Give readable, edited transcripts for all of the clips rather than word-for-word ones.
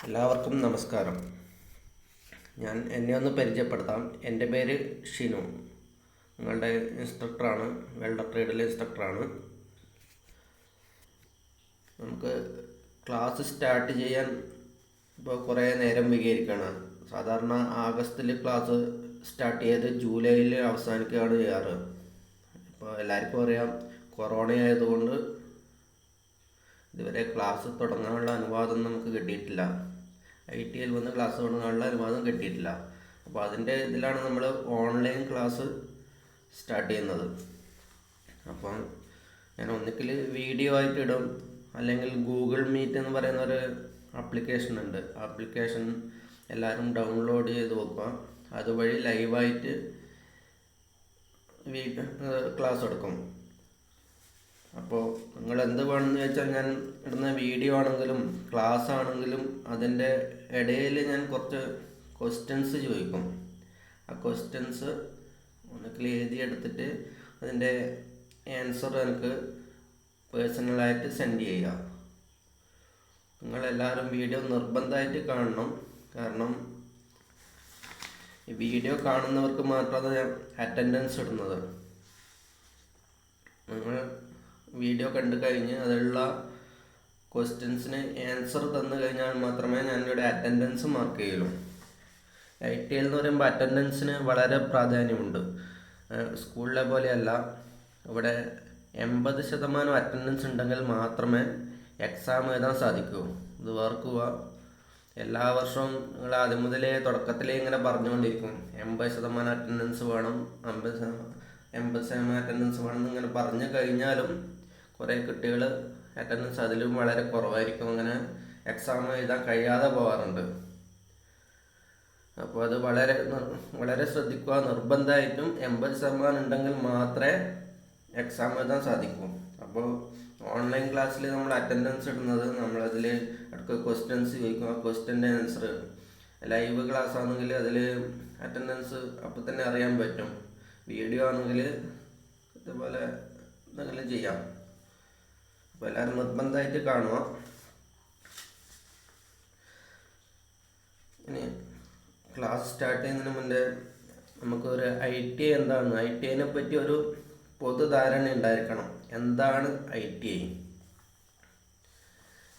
എല്ലാവർക്കും നമസ്കാരം. എന്നെ ഒന്ന് പരിചയപ്പെടുത്താം. എൻ്റെ പേര് ഷിനു. നിങ്ങളുടെ ഇൻസ്ട്രക്ടറാണ്, വെൽഡർ ട്രേഡിലെ ഇൻസ്ട്രക്ടറാണ്. നമുക്ക് ക്ലാസ് സ്റ്റാർട്ട് ചെയ്യാൻ ഇപ്പോൾ കുറേ നേരം വൈകിയിരിക്കുകയാണ്. സാധാരണ ആഗസ്റ്റിൽ ക്ലാസ് സ്റ്റാർട്ട് ചെയ്ത് ജൂലൈയിൽ അവസാനിക്കുകയാണ് ചെയ്യാറ്. ഇപ്പോൾ എല്ലാവർക്കും അറിയാം, കൊറോണ ആയതുകൊണ്ട് ഇതുവരെ ക്ലാസ് തുടങ്ങാനുള്ള അനുവാദം നമുക്ക് കിട്ടിയിട്ടില്ല. ITL വന്ന് ക്ലാസ് തുടങ്ങാനുള്ള അനുവാദം കിട്ടിയിട്ടില്ല. അപ്പോൾ അതിൻ്റെ ഇതിലാണ് നമ്മൾ ഓൺലൈൻ ക്ലാസ് സ്റ്റാർട്ട് ചെയ്യുന്നത്. അപ്പം ഞാൻ ഒന്നുകിൽ വീഡിയോ ആയിട്ട് ഇടും, അല്ലെങ്കിൽ ഗൂഗിൾ മീറ്റ് എന്ന് പറയുന്ന ഒരു ആപ്ലിക്കേഷൻ ഉണ്ട്. ആപ്ലിക്കേഷൻ എല്ലാവരും ഡൗൺലോഡ് ചെയ്ത് വെക്കുക. അതുവഴി ലൈവായിട്ട് ക്ലാസ് എടുക്കും. അപ്പോൾ നിങ്ങൾ എന്ത് വേണമെന്ന് വെച്ചാൽ, ഞാൻ ഇടുന്ന വീഡിയോ ആണെങ്കിലും ക്ലാസ് ആണെങ്കിലും അതിൻ്റെ ഇടയിൽ ഞാൻ കുറച്ച് ക്വസ്റ്റ്യൻസ് ചോദിക്കും. ആ ക്വസ്റ്റ്യൻസ് ഒന്നുകിൽ എഴുതിയെടുത്തിട്ട് അതിൻ്റെ ആൻസർ എനിക്ക് പേഴ്സണലായിട്ട് സെൻഡ് ചെയ്യുക. നിങ്ങളെല്ലാവരും വീഡിയോ നിർബന്ധമായിട്ട് കാണണം. കാരണം ഈ വീഡിയോ കാണുന്നവർക്ക് മാത്രമാണ് അറ്റൻഡൻസ് ഇടുന്നത്. നിങ്ങൾ വീഡിയോ കണ്ടു കഴിഞ്ഞ് അതിലുള്ള ക്വസ്റ്റ്യൻസിന് ആൻസർ തന്നു കഴിഞ്ഞാൽ മാത്രമേ ഞാനിവിടെ അറ്റൻഡൻസ് മാർക്ക് ചെയ്യുള്ളൂ. ITL എന്ന് പറയുമ്പോൾ അറ്റൻഡൻസിന് വളരെ പ്രാധാന്യമുണ്ട്. സ്കൂളിലെ പോലെയല്ല. ഇവിടെ 80% അറ്റൻഡൻസ് ഉണ്ടെങ്കിൽ മാത്രമേ എക്സാം എഴുതാൻ സാധിക്കൂ. ഇത് ഓർക്കുക. എല്ലാ വർഷവും നിങ്ങൾ ആദ്യം മുതലേ തുടക്കത്തിലേ ഇങ്ങനെ പറഞ്ഞുകൊണ്ടിരിക്കും, 80% അറ്റൻഡൻസ് വേണം, 80% അറ്റൻഡൻസ് വേണം എന്നിങ്ങനെ പറഞ്ഞു കഴിഞ്ഞാലും കുറേ കുട്ടികൾ അറ്റൻഡൻസ് അതിലും വളരെ കുറവായിരിക്കും. അങ്ങനെ എക്സാം എഴുതാൻ കഴിയാതെ പോകാറുണ്ട്. അപ്പോൾ അത് വളരെ ശ്രദ്ധിക്കുക. നിർബന്ധമായിട്ടും 80% ഉണ്ടെങ്കിൽ മാത്രമേ എക്സാം എഴുതാൻ സാധിക്കൂ. അപ്പോൾ ഓൺലൈൻ ക്ലാസ്സിൽ നമ്മൾ അറ്റൻഡൻസ് ഇടുന്നത്, നമ്മളതിൽ ഇടയ്ക്ക് ക്വസ്റ്റ്യൻസ് ചോദിക്കും. ആ ക്വസ്റ്റ്യൻ്റെ ആൻസർ ലൈവ് ക്ലാസ് ആണെങ്കിൽ അതിൽ അറ്റൻഡൻസ് അപ്പം തന്നെ അറിയാൻ പറ്റും. വീഡിയോ ആണെങ്കിൽ ഇതുപോലെ എന്തെങ്കിലും ചെയ്യാം. അപ്പോൾ എല്ലാവരും നിർബന്ധമായിട്ട് കാണുക. ഇനി ക്ലാസ് സ്റ്റാർട്ട് ചെയ്യുന്നതിന് മുന്നേ നമുക്കൊരു ITI എന്താണ്, ITIനെ പറ്റി ഒരു പൊതുധാരണ ഉണ്ടായിരിക്കണം. എന്താണ് ITI?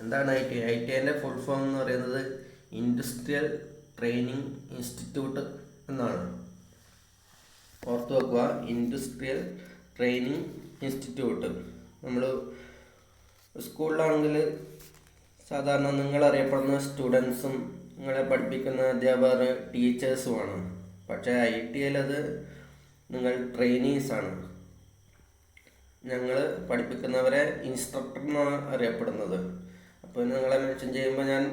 എന്താണ് ITIൻ്റെ ഫുൾ ഫോം എന്ന് പറയുന്നത് ഇൻഡസ്ട്രിയൽ ട്രെയിനിങ് ഇൻസ്റ്റിറ്റ്യൂട്ട് എന്നാണ്. ഓർത്ത് വെക്കുക, ഇൻഡസ്ട്രിയൽ ട്രെയിനിങ് ഇൻസ്റ്റിറ്റ്യൂട്ട്. നമ്മൾ സ്കൂളിലാണെങ്കിൽ സാധാരണ നിങ്ങളറിയപ്പെടുന്ന സ്റ്റുഡൻസും നിങ്ങളെ പഠിപ്പിക്കുന്ന അധ്യാപകർ ടീച്ചേഴ്സുമാണ്. പക്ഷേ ITIൽ അത് നിങ്ങൾ ട്രെയിനീസാണ്. ഞങ്ങൾ പഠിപ്പിക്കുന്നവരെ ഇൻസ്ട്രക്ടർ എന്നാണ് അറിയപ്പെടുന്നത്. അപ്പോൾ നിങ്ങളെ മെൻഷൻ ചെയ്യുമ്പോൾ ഞാൻ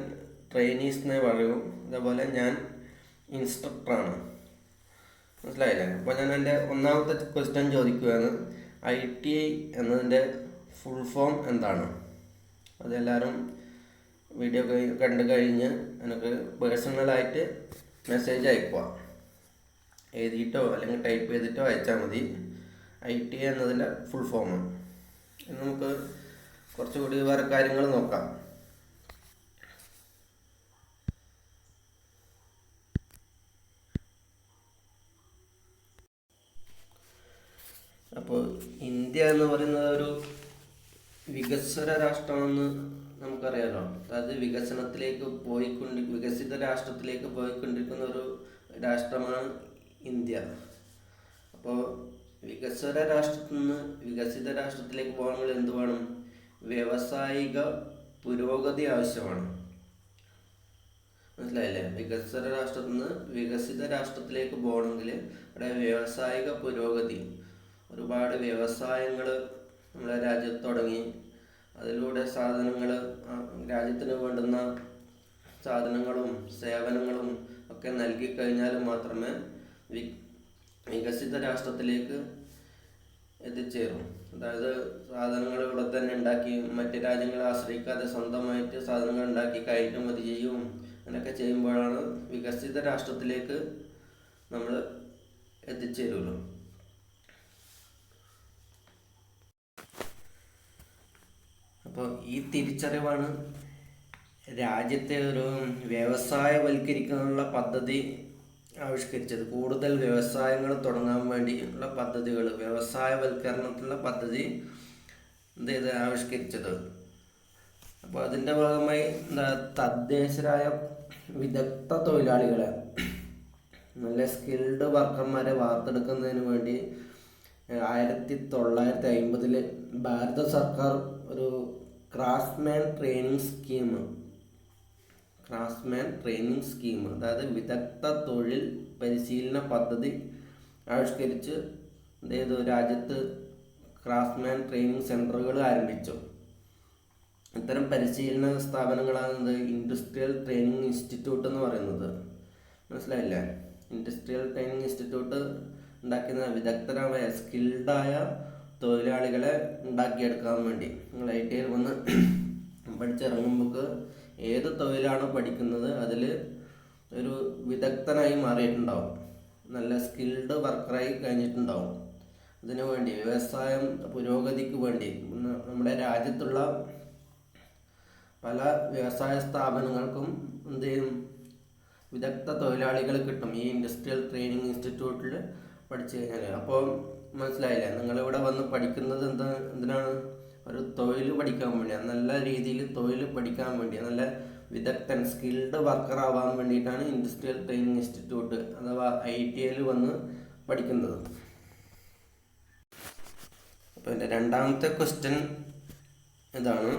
ട്രെയിനീസ് എന്നേ പറയൂ. അതേപോലെ ഞാൻ ഇൻസ്ട്രക്ടറാണ്. മനസ്സിലായില്ലേ? അപ്പോൾ ഞാൻ എൻ്റെ ഒന്നാമത്തെ ക്വസ്റ്റ്യൻ ചോദിക്കുകയാണ്, ITI എന്നതിൻ്റെ ഫുൾ ഫോം എന്താണ്? അതെല്ലാവരും വീഡിയോ കണ്ടു കഴിഞ്ഞ് എനിക്ക് പേഴ്സണലായിട്ട് മെസ്സേജ് അയക്കുക. എഴുതിയിട്ടോ അല്ലെങ്കിൽ ടൈപ്പ് ചെയ്തിട്ടോ അയച്ചാൽ മതി. ITI എന്നതിൻ്റെ ഫുൾ ഫോം. നമുക്ക് കുറച്ചുകൂടി വേറെ കാര്യങ്ങൾ നോക്കാം. അപ്പോൾ ഇന്ത്യ എന്ന് പറയുന്നത് ഒരു വികസ്വര രാഷ്ട്രമെന്ന് നമുക്കറിയാലോ. അതായത് വികസിത രാഷ്ട്രത്തിലേക്ക് പോയിക്കൊണ്ടിരിക്കുന്ന ഒരു രാഷ്ട്രമാണ് ഇന്ത്യ. അപ്പോൾ വികസ്വര രാഷ്ട്രത്തിൽ നിന്ന് വികസിത രാഷ്ട്രത്തിലേക്ക് പോകണമെങ്കിൽ എന്ത് വേണം? വ്യാവസായിക പുരോഗതി ആവശ്യമാണ്. മനസ്സിലായില്ലേ? വികസ്വര രാഷ്ട്രത്തിൽ നിന്ന് വികസിത രാഷ്ട്രത്തിലേക്ക് പോകണമെങ്കിൽ ഇവിടെ വ്യാവസായിക പുരോഗതി, ഒരുപാട് വ്യവസായങ്ങൾ നമ്മുടെ രാജ്യത്ത് തുടങ്ങി അതിലൂടെ രാജ്യത്തിന് വേണ്ടുന്ന സാധനങ്ങളും സേവനങ്ങളും ഒക്കെ നൽകി കഴിഞ്ഞാൽ മാത്രമേ വികസിത രാഷ്ട്രത്തിലേക്ക് എത്തിച്ചേരും. അതായത് സാധനങ്ങൾ ഇവിടെ തന്നെ ഉണ്ടാക്കി മറ്റ് രാജ്യങ്ങളെ ആശ്രയിക്കാതെ സ്വന്തമായിട്ട് സാധനങ്ങൾ ഉണ്ടാക്കി കയറ്റുമതി ചെയ്യും. അങ്ങനെയൊക്കെ ചെയ്യുമ്പോഴാണ് വികസിത രാഷ്ട്രത്തിലേക്ക് നമ്മൾ എത്തിച്ചേരുള്ളൂ. അപ്പോൾ ഈ തിരിച്ചറിവാണ് രാജ്യത്തെ ഒരു വ്യവസായവൽക്കരിക്കാനുള്ള പദ്ധതി ആവിഷ്കരിച്ചത്. കൂടുതൽ വ്യവസായങ്ങൾ തുടങ്ങാൻ വേണ്ടിയുള്ള പദ്ധതികൾ, വ്യവസായവൽക്കരണത്തിനുള്ള പദ്ധതി എന്ത് ചെയ്ത് ആവിഷ്കരിച്ചത്. അപ്പോൾ അതിൻ്റെ ഭാഗമായി തദ്ദേശരായ വിദഗ്ധ തൊഴിലാളികളെ, നല്ല സ്കിൽഡ് വർക്കർമാരെ വാർത്തെടുക്കുന്നതിന് വേണ്ടി 1950 ഭാരത സർക്കാർ ഒരു ക്രാഫ്റ്റ്മാൻ ട്രെയിനിങ് സ്കീം, അതായത് വിദഗ്ധ തൊഴിൽ പരിശീലന പദ്ധതി ആവിഷ്കരിച്ച് എന്ത് ചെയ്തു, രാജ്യത്ത് ക്രാഫ്റ്റ്മാൻ ട്രെയിനിങ് സെൻ്ററുകൾ ആരംഭിച്ചു. ഇത്തരം പരിശീലന സ്ഥാപനങ്ങളാണ് ഇൻഡസ്ട്രിയൽ ട്രെയിനിങ് ഇൻസ്റ്റിറ്റ്യൂട്ട് എന്ന് പറയുന്നത്. മനസ്സിലായില്ലേ? ഇൻഡസ്ട്രിയൽ ട്രെയിനിങ് ഇൻസ്റ്റിറ്റ്യൂട്ട് ഉണ്ടാക്കുന്ന വിദഗ്ധരായ സ്കിൽഡായ തൊഴിലാളികളെ ഉണ്ടാക്കിയെടുക്കാൻ വേണ്ടി. നിങ്ങൾ ITI വന്ന് പഠിച്ചിറങ്ങുമ്പോൾ ഏത് തൊഴിലാണ് പഠിക്കുന്നത് അതിൽ ഒരു വിദഗ്ധനായി മാറിയിട്ടുണ്ടാവും, നല്ല സ്കിൽഡ് വർക്കറായി കഴിഞ്ഞിട്ടുണ്ടാവും. അതിനു വേണ്ടി വ്യവസായം പുരോഗതിക്ക് വേണ്ടി നമ്മുടെ രാജ്യത്തുള്ള പല വ്യവസായ സ്ഥാപനങ്ങൾക്കും എന്ത് ചെയ്യും, വിദഗ്ധ തൊഴിലാളികൾ കിട്ടും ഈ ഇൻഡസ്ട്രിയൽ ട്രെയിനിങ് ഇൻസ്റ്റിറ്റ്യൂട്ടിൽ പഠിച്ചു കഴിഞ്ഞാൽ. അപ്പോൾ മനസ്സിലായില്ലേ, നിങ്ങളിവിടെ വന്ന് പഠിക്കുന്നത് എന്തിനാണ്? ഒരു തൊഴിൽ പഠിക്കാൻ വേണ്ടിയാണ്, നല്ല രീതിയിൽ തൊഴിൽ പഠിക്കാൻ വേണ്ടി, നല്ല വിദഗ്ധൻ സ്കിൽഡ് വർക്കർ ആവാൻ വേണ്ടിയിട്ടാണ് ഇൻഡസ്ട്രിയൽ ട്രെയിനിങ് ഇൻസ്റ്റിറ്റ്യൂട്ട് അഥവാ ITI വന്ന് പഠിക്കുന്നത്. അപ്പോൾ എൻ്റെ രണ്ടാമത്തെ ക്വസ്റ്റ്യൻ ഇതാണ്.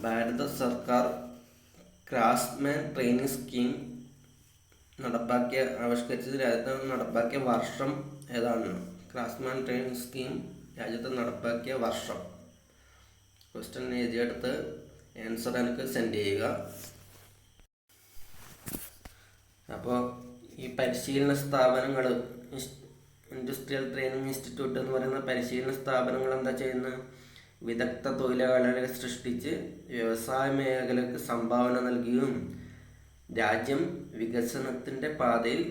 ഭാരത സർക്കാർ ക്രാഫ്റ്റ്മാൻ ട്രെയിനിങ് സ്കീം ആവിഷ്കരിച്ചത് രാജ്യത്ത് നടപ്പാക്കിയ വർഷം ഏതാണ്? ക്രാഫ്റ്റ്മാൻ ട്രെയിനിങ് സ്കീം രാജ്യത്ത് നടപ്പാക്കിയ വർഷം. ക്വസ്റ്റ്യൻ എഴുതിയെടുത്ത് ആൻസർ എനിക്ക് സെൻഡ് ചെയ്യുക. അപ്പോൾ ഈ പരിശീലന സ്ഥാപനങ്ങൾ, ഇൻഡസ്ട്രിയൽ ട്രെയിനിങ് ഇൻസ്റ്റിറ്റ്യൂട്ട് എന്ന് പറയുന്ന പരിശീലന സ്ഥാപനങ്ങൾ എന്താ ചെയ്യുന്നത്? വിദഗ്ധ തൊഴിലാളികളെ സൃഷ്ടിച്ച് വ്യവസായ മേഖലയ്ക്ക് സംഭാവന നൽകുകയും രാജ്യം വികസനത്തിൻ്റെ പാതയിൽ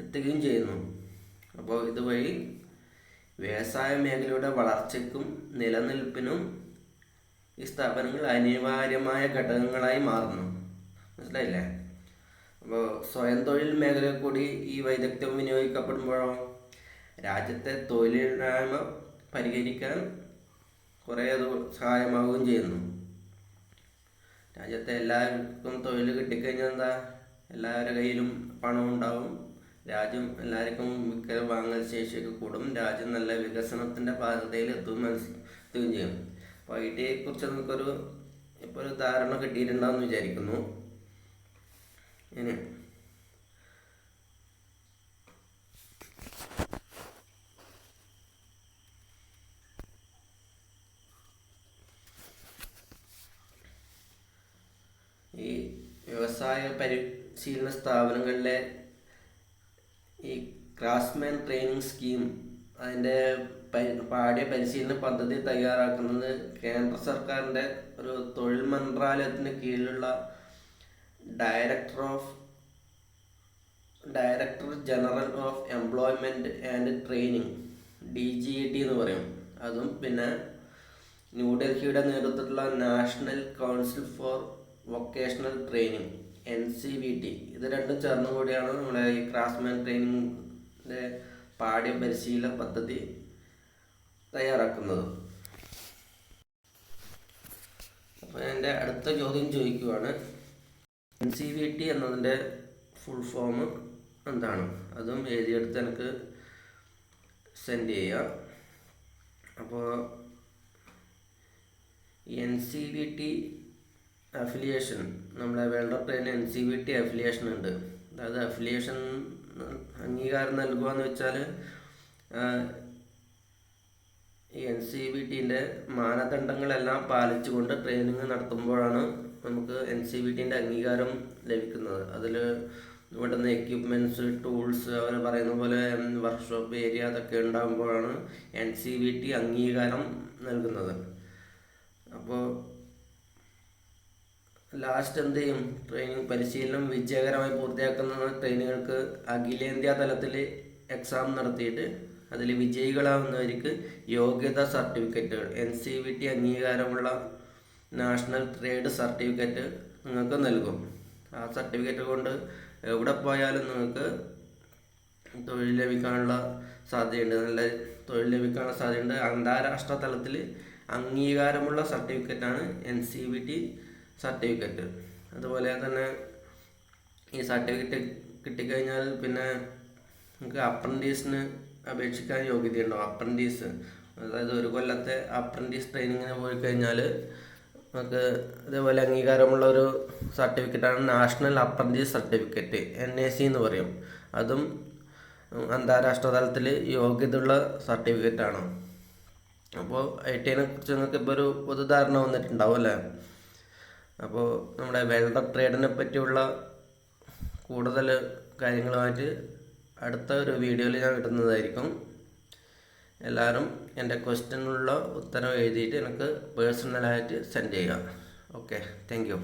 എത്തുകയും ചെയ്യുന്നു. അപ്പോൾ ഇതുവഴി വ്യവസായ മേഖലയുടെ വളർച്ചയ്ക്കും നിലനിൽപ്പിനും ഈ സ്ഥാപനങ്ങൾ അനിവാര്യമായ ഘടകങ്ങളായി മാറുന്നു. മനസ്സിലായില്ലേ? അപ്പോൾ സ്വയം തൊഴിൽ മേഖലയിൽ കൂടി ഈ വൈദഗ്ധ്യം വിനിയോഗിക്കപ്പെടുമ്പോഴോ രാജ്യത്തെ തൊഴിലില്ലായ്മ പരിഹരിക്കാൻ കുറേ അത് സഹായമാവുകയും ചെയ്യുന്നു. രാജ്യത്തെ എല്ലാവർക്കും തൊഴിൽ കിട്ടിക്കഴിഞ്ഞാൽ എന്താ, എല്ലാവരുടെ കയ്യിലും പണം ഉണ്ടാവും, രാജ്യം എല്ലാവർക്കും വാങ്ങൽ ശേഷിയൊക്കെ കൂടും, രാജ്യം നല്ല വികസനത്തിൻ്റെ പാതയിൽ എത്തുകയും ചെയ്യും. അപ്പോൾ ITI കുറിച്ച് നമുക്കൊരു ഇപ്പോൾ ഒരു ധാരണ കിട്ടിയിട്ടുണ്ടാവുമെന്ന് വിചാരിക്കുന്നു. ഇനി ഈ വ്യവസായ പരിശീലന സ്ഥാപനങ്ങളിലെ ഈ ക്രാഫ്റ്റ്മാൻ ട്രെയിനിങ് സ്കീം അതിൻ്റെ പാഠ്യ പരിശീലന പദ്ധതി തയ്യാറാക്കുന്നത് കേന്ദ്ര സർക്കാരിൻ്റെ ഒരു തൊഴിൽ മന്ത്രാലയത്തിന് കീഴിലുള്ള director general of employment and training DGET എന്ന് പറയും. അതും പിന്നെ ന്യൂഡൽഹിയുടെ നേതൃത്വത്തിലുള്ള national council four vocational training NCVT, ഇത് രണ്ടും ചേർന്നും കൂടിയാണ് നമ്മുടെ ഈ ക്രാഫ്റ്റ്മാൻ ട്രെയിനിങ്ങിൻ്റെ പാഠ്യ പരിശീലന പദ്ധതി തയ്യാറാക്കുന്നത്. അപ്പോൾ എൻ്റെ അടുത്ത ചോദ്യം ചോദിക്കുകയാണ്, NCVT എന്നതിൻ്റെ ഫുൾ ഫോം എന്താണ്? അതും എഴുതിയെടുത്ത് എനിക്ക് സെൻഡ് ചെയ്യുക. അപ്പോൾ NCVT അഫിലിയേഷൻ, നമ്മുടെ വേൾഡ് ട്രെയിനിൽ NCVT അഫിലിയേഷൻ ഉണ്ട്. അതായത് അഫിലിയേഷൻ അംഗീകാരം നൽകുക എന്ന് വെച്ചാൽ ഈ NCVTൻ്റെ മാനദണ്ഡങ്ങളെല്ലാം പാലിച്ചുകൊണ്ട് ട്രെയിനിങ് നടത്തുമ്പോഴാണ് നമുക്ക് NCVTൻ്റെ അംഗീകാരം ലഭിക്കുന്നത്. അതിൽ ഇവിടുന്ന് എക്യുപ്മെൻറ്റ്സ്, ടൂൾസ്, അവർ പറയുന്ന പോലെ വർക്ക്ഷോപ്പ് ഏരിയ അതൊക്കെ ഉണ്ടാകുമ്പോഴാണ് NCVT അംഗീകാരം നൽകുന്നത്. അപ്പോൾ ലാസ്റ്റ് എന്ത് ചെയ്യും, ട്രെയിനിങ് പരിശീലനം വിജയകരമായി പൂർത്തിയാക്കുന്ന ട്രെയിനുകൾക്ക് അഖിലേന്ത്യാ തലത്തിൽ എക്സാം നടത്തിയിട്ട് അതിൽ വിജയികളാവുന്നവർക്ക് യോഗ്യതാ സർട്ടിഫിക്കറ്റുകൾ, NCVT അംഗീകാരമുള്ള നാഷണൽ ട്രേഡ് സർട്ടിഫിക്കറ്റ് നിങ്ങൾക്ക് നൽകും. ആ സർട്ടിഫിക്കറ്റ് കൊണ്ട് എവിടെ പോയാലും നിങ്ങൾക്ക് തൊഴിൽ ലഭിക്കാനുള്ള സാധ്യതയുണ്ട്. നല്ല തൊഴിൽ ലഭിക്കാനുള്ള സാധ്യതയുണ്ട്. അന്താരാഷ്ട്ര തലത്തിൽ അംഗീകാരമുള്ള സർട്ടിഫിക്കറ്റാണ് NCVT സർട്ടിഫിക്കറ്റ്. അതുപോലെ തന്നെ ഈ സർട്ടിഫിക്കറ്റ് കിട്ടിക്കഴിഞ്ഞാൽ പിന്നെ നിങ്ങൾക്ക് അപ്രൻറ്റീസിന് അപേക്ഷിക്കാൻ യോഗ്യതയുണ്ടോ? അപ്രൻറ്റീസ്, അതായത് 1 കൊല്ലത്തെ അപ്രൻറ്റീസ് ട്രെയിനിങ്ങിന് പോയി കഴിഞ്ഞാൽ നമുക്ക് ഇതേപോലെ അംഗീകാരമുള്ള ഒരു സർട്ടിഫിക്കറ്റാണ് നാഷണൽ അപ്രൻറ്റീസ് സർട്ടിഫിക്കറ്റ്, NAC എന്ന് പറയും. അതും അന്താരാഷ്ട്ര തലത്തിൽ യോഗ്യതയുള്ള സർട്ടിഫിക്കറ്റാണ്. അപ്പോൾ ITIനെ കുറിച്ച് നിങ്ങൾക്ക് ഇപ്പോൾ ഒരു പൊതുധാരണ വന്നിട്ടുണ്ടാവും അല്ലേ? അപ്പോൾ നമ്മുടെ വെൽഡർ ട്രേഡിനെ പറ്റിയുള്ള കൂടുതൽ കാര്യങ്ങളുമായിട്ട് അടുത്ത ഒരു വീഡിയോയിൽ ഞാൻ ഇടുന്നതായിരിക്കും. എല്ലാവരും എൻ്റെ ക്വസ്റ്റ്യനുള്ള ഉത്തരം എഴുതിയിട്ട് എനിക്ക് പേഴ്സണലായിട്ട് സെൻഡ് ചെയ്യുക. Okay, thank you.